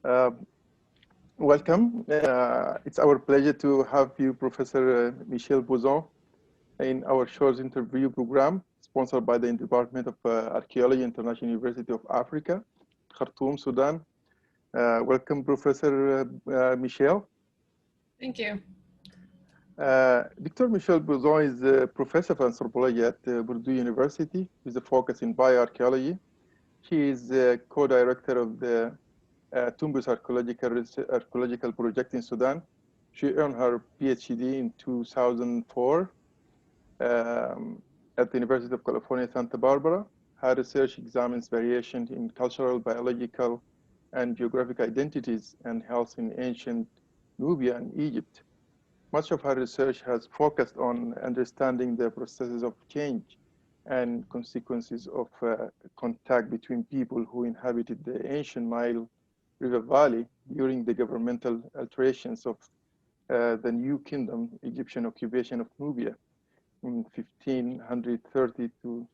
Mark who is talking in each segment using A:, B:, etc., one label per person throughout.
A: Uh, Welcome. It's our pleasure to have you, Professor Michele Bozun, in our short interview program, sponsored by the Department of Archaeology, International University of Africa, Khartoum, Sudan. Welcome, Professor Michele.
B: Thank you.
A: Dr. Michele Bozun is a professor of anthropology at Purdue University with a focus in bioarchaeology. She is co-director of the Tumbus archaeological project in Sudan. She earned her PhD in 2004 at the University of California, Santa Barbara. Her research examines variation in cultural, biological, and geographic identities and health in ancient Nubia and Egypt. Much of her research has focused on understanding the processes of change and consequences of contact between people who inhabited the ancient Nile River Valley during the governmental alterations of the New Kingdom Egyptian occupation of Nubia in 1530 to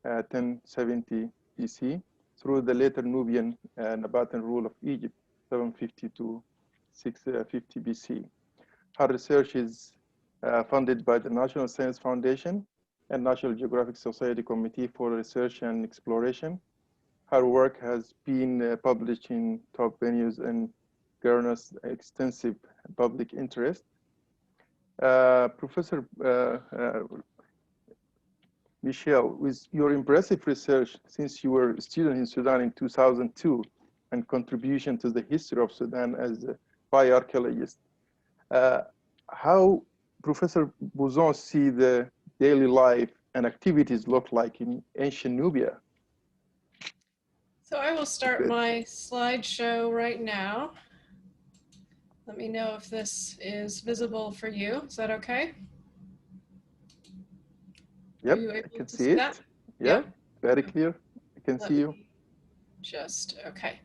A: 1070 BC through the later Nubian Nabatean rule of Egypt, 750 to 650 BC. Her research is funded by the National Science Foundation and National Geographic Society Committee for Research and Exploration. Her work has been published in top venues and garners extensive public interest. Professor Michele, with your impressive research since you were a student in Sudan in 2002 and contribution to the history of Sudan as a bioarchaeologist, how Professor Bozun see the daily life and activities look like in ancient Nubia?
B: So I will start my slideshow right now. Let me know if this is visible for you. Is that okay?
A: Yep, I can see it.
B: That?
A: Yeah, very clear. I can see you.
B: Just, okay.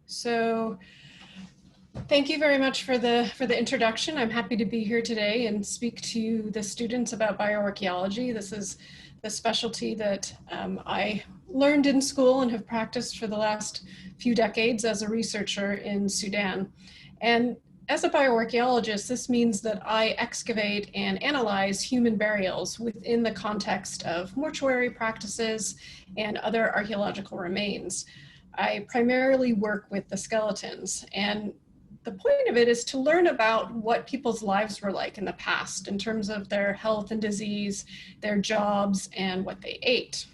B: So thank you very much for the introduction. I'm happy to be here today and speak to the students about bioarchaeology. This is the specialty that I learned in school and have practiced for the last few decades as a researcher in Sudan. And as a bioarchaeologist, this means that I excavate and analyze human burials within the context of mortuary practices and other archaeological remains. I primarily work with the skeletons, and the point of it is to learn about what people's lives were like in the past in terms of their health and disease, their jobs, and what they ate.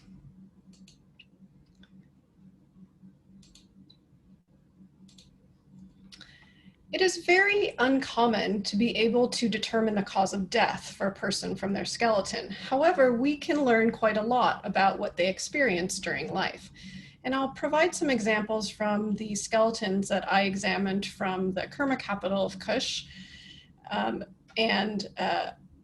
B: It is very uncommon to be able to determine the cause of death for a person from their skeleton. However, we can learn quite a lot about what they experienced during life. And I'll provide some examples from the skeletons that I examined from the Kerma capital of Kush and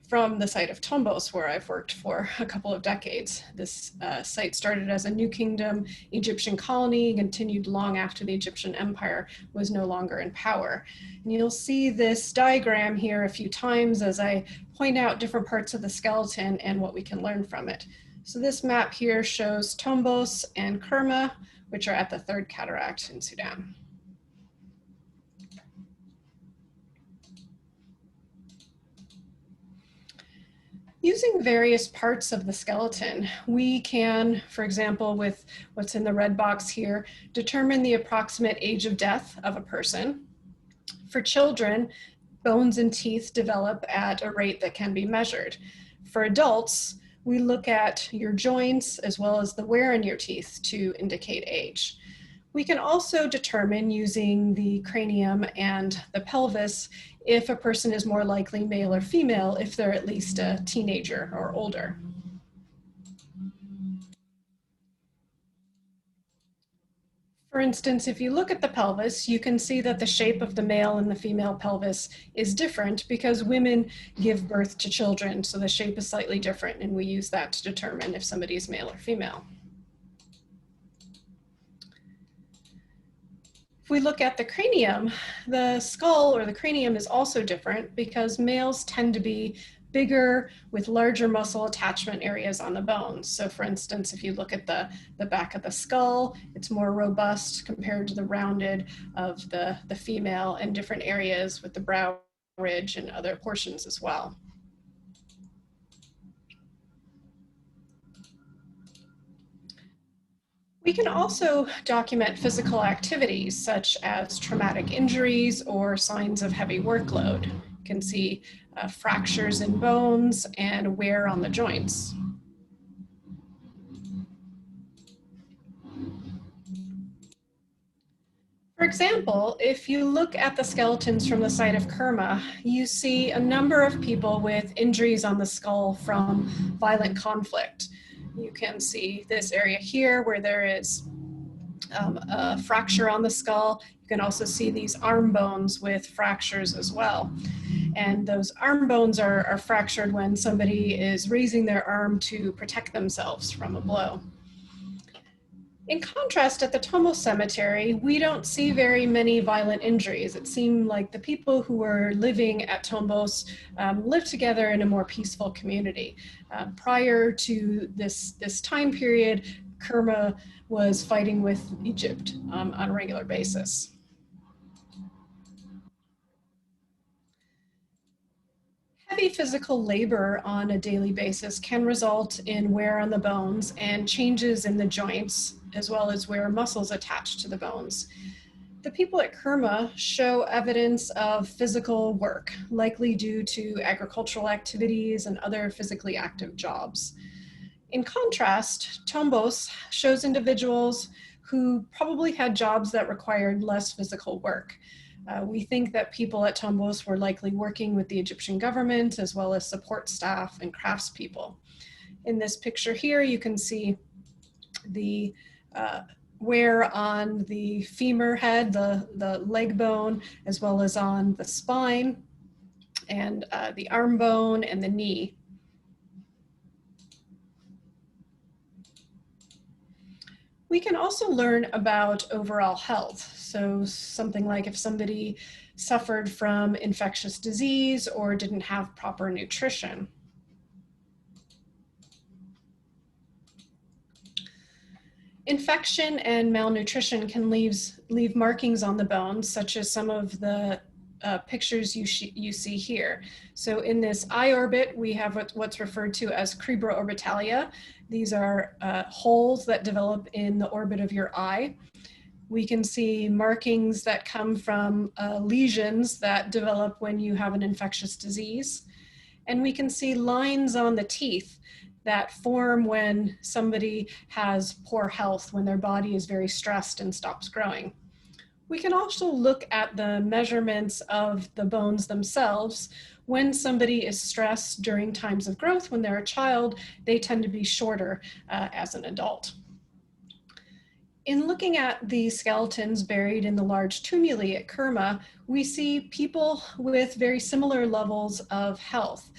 B: from the site of Tombos, where I've worked for a couple of decades. This site started as a New Kingdom Egyptian colony, continued long after the Egyptian Empire was no longer in power. And you'll see this diagram here a few times as I point out different parts of the skeleton and what we can learn from it. So this map here shows Tombos and Kerma, which are at the Third Cataract in Sudan. Using various parts of the skeleton, we can, for example, with what's in the red box here, determine the approximate age of death of a person. For children, bones and teeth develop at a rate that can be measured. For adults, we look at your joints as well as the wear in your teeth to indicate age. We can also determine using the cranium and the pelvis if a person is more likely male or female if they're at least a teenager or older. For instance, if you look at the pelvis, you can see that the shape of the male and the female pelvis is different because women give birth to children, so the shape is slightly different, and we use that to determine if somebody is male or female. If we look at the cranium, the skull or the cranium is also different because males tend to be bigger with larger muscle attachment areas on the bones. So for instance, if you look at the back of the skull, it's more robust compared to the rounded of the female, and different areas with the brow ridge and other portions as well. We can also document physical activities such as traumatic injuries or signs of heavy workload. You can see fractures in bones and wear on the joints. For example, if you look at the skeletons from the site of Kerma, you see a number of people with injuries on the skull from violent conflict. You can see this area here where there is a fracture on the skull. You can also see these arm bones with fractures as well. And those arm bones are fractured when somebody is raising their arm to protect themselves from a blow. In contrast, at the Tombos Cemetery, we don't see very many violent injuries. It seemed like the people who were living at Tombos lived together in a more peaceful community. Prior to this time period, Kerma was fighting with Egypt on a regular basis. Heavy physical labor on a daily basis can result in wear on the bones and changes in the joints, as well as where muscles attach to the bones. The people at Kerma show evidence of physical work, likely due to agricultural activities and other physically active jobs. In contrast, Tombos shows individuals who probably had jobs that required less physical work. We think that people at Tombos were likely working with the Egyptian government as well as support staff and craftspeople. In this picture here, you can see the wear on the femur head, the leg bone, as well as on the spine and the arm bone and the knee. We can also learn about overall health. So something like if somebody suffered from infectious disease or didn't have proper nutrition. Infection and malnutrition can leave markings on the bones, such as some of the pictures you see here. So in this eye orbit, we have what's referred to as cribrorbitalia. These are holes that develop in the orbit of your eye. We can see markings that come from lesions that develop when you have an infectious disease. And we can see lines on the teeth that form when somebody has poor health, when their body is very stressed and stops growing. We can also look at the measurements of the bones themselves. When somebody is stressed during times of growth, when they're a child, they tend to be shorter as an adult. In looking at the skeletons buried in the large tumuli at Kerma, we see people with very similar levels of health.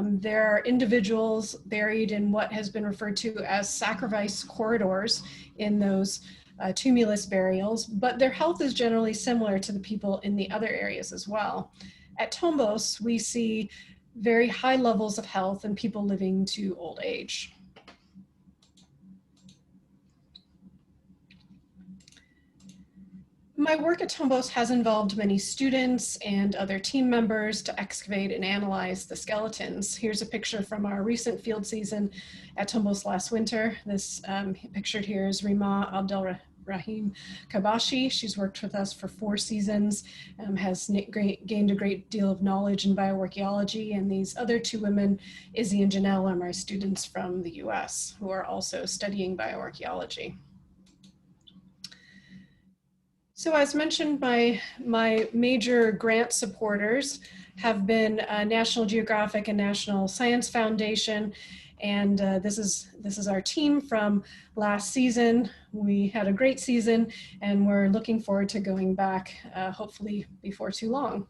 B: There are individuals buried in what has been referred to as sacrifice corridors in those tumulus burials, but their health is generally similar to the people in the other areas as well. At Tombos, we see very high levels of health and people living to old age. My work at Tombos has involved many students and other team members to excavate and analyze the skeletons. Here's a picture from our recent field season at Tombos last winter. This pictured here is Rima Abdelrahim Kabashi. She's worked with us for 4 seasons, has gained a great deal of knowledge in bioarchaeology. And these other 2 women, Izzy and Janelle, are my students from the US who are also studying bioarchaeology. So as mentioned, my major grant supporters have been National Geographic and National Science Foundation. And this is our team from last season. We had a great season and we're looking forward to going back, hopefully before too long.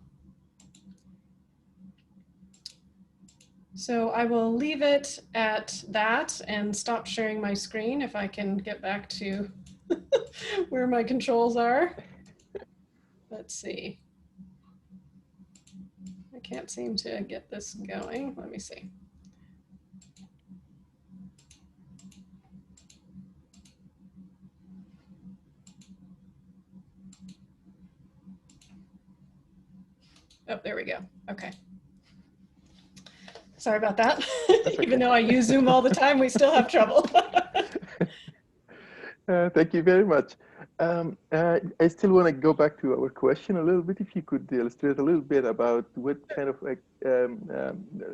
B: So I will leave it at that and stop sharing my screen if I can get back to where my controls are. Let's see. can't seem to get this going. Let me see. Oh, there we go. Okay. Sorry about that.
A: Okay.
B: Even though I use Zoom all the time, we still have trouble.
A: Thank you very much. I still want to go back to our question a little bit. If you could illustrate a little bit about what kind of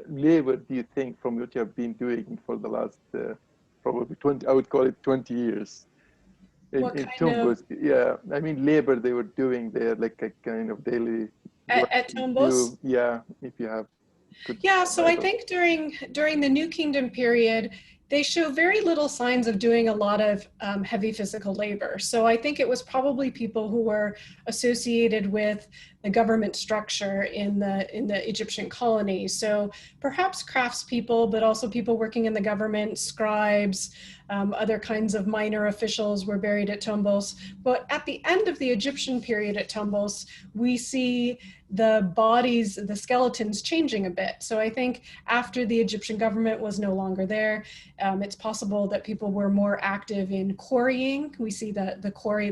A: labor do you think from what you have been doing for the last probably 20, I would call it 20 years in Tombos. Yeah, I mean labor they were doing there, like a kind of daily work
B: at
A: you
B: Tombos?
A: do. Yeah, if you have.
B: Yeah, so I think during the New Kingdom period, they show very little signs of doing a lot of heavy physical labor. So I think it was probably people who were associated with the government structure in the Egyptian colonies. So perhaps craftspeople, but also people working in the government, scribes, other kinds of minor officials were buried at Tombos. But at the end of the Egyptian period at Tombos, we see the bodies, the skeletons changing a bit. So I think after the Egyptian government was no longer there, it's possible that people were more active in quarrying. We see that the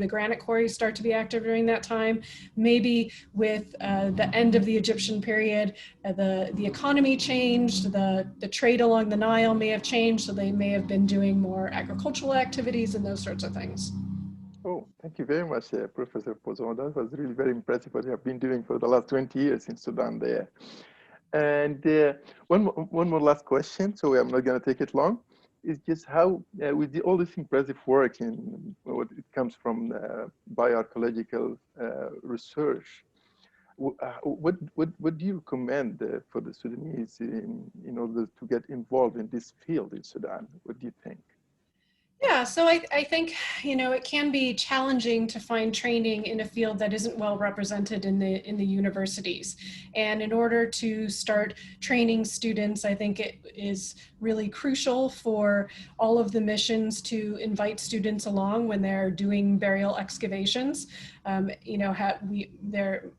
B: granite quarries start to be active during that time. Maybe with the end of the Egyptian period, the economy changed, the trade along the Nile may have changed, so they may have been doing more agricultural activities and those sorts of things.
A: Oh, thank you very much, Professor Bozun. That was really very impressive what you have been doing for the last 20 years in Sudan there. And one more last question, so I'm not going to take it long, is just how, with all this impressive work in what it comes from bioarchaeological research, what do you recommend for the Sudanese in order to get involved in this field in Sudan? What do you think?
B: Yeah, so I think, it can be challenging to find training in a field that isn't well represented in the universities. And in order to start training students, I think it is really crucial for all of the missions to invite students along when they're doing burial excavations.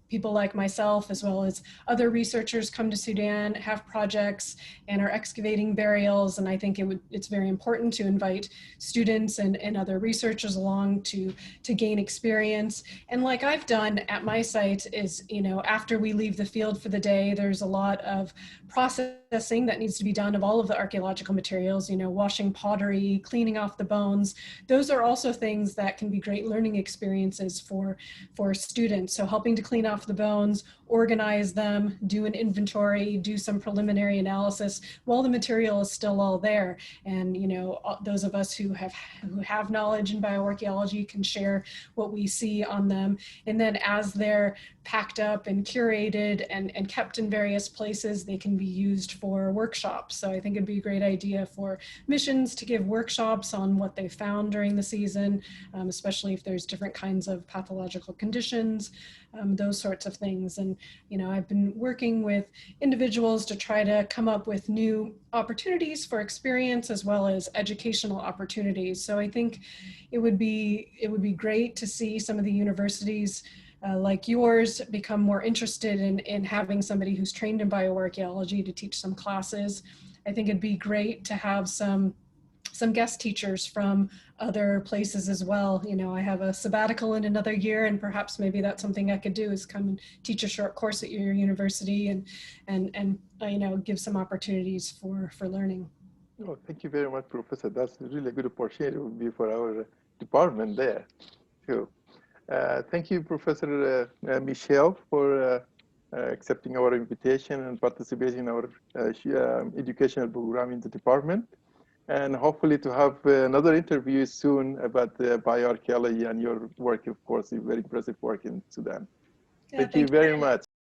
B: People like myself, as well as other researchers, come to Sudan, have projects, and are excavating burials. And I think it's very important to invite students and other researchers along to gain experience. And like I've done at my site is, after we leave the field for the day, there's a lot of processing that needs to be done of all of the archaeological materials, washing pottery, cleaning off the bones. Those are also things that can be great learning experiences for students. So helping to clean off the bones, organize them, do an inventory, do some preliminary analysis while the material is still all there. And those of us who have knowledge in bioarchaeology can share what we see on them. And then as they're packed up and curated and kept in various places, they can be used for workshops. So I think it'd be a great idea for missions to give workshops on what they found during the season, especially if there's different kinds of pathological conditions, those sorts of things. And, I've been working with individuals to try to come up with new opportunities for experience as well as educational opportunities. So I think it would be great to see some of the universities like yours become more interested in having somebody who's trained in bioarchaeology to teach some classes. I think it'd be great to have some guest teachers from other places as well. I have a sabbatical in another year, and perhaps maybe that's something I could do, is come and teach a short course at your university and give some opportunities for learning.
A: Oh, thank you very much, Professor. That's really a good opportunity would be for our department there, too. Thank you, Professor Michele, for accepting our invitation and participating in our educational program in the department. And hopefully to have another interview soon about bioarchaeology and your work, of course, your very impressive work in Sudan.
B: Yeah,
A: Thank you very much.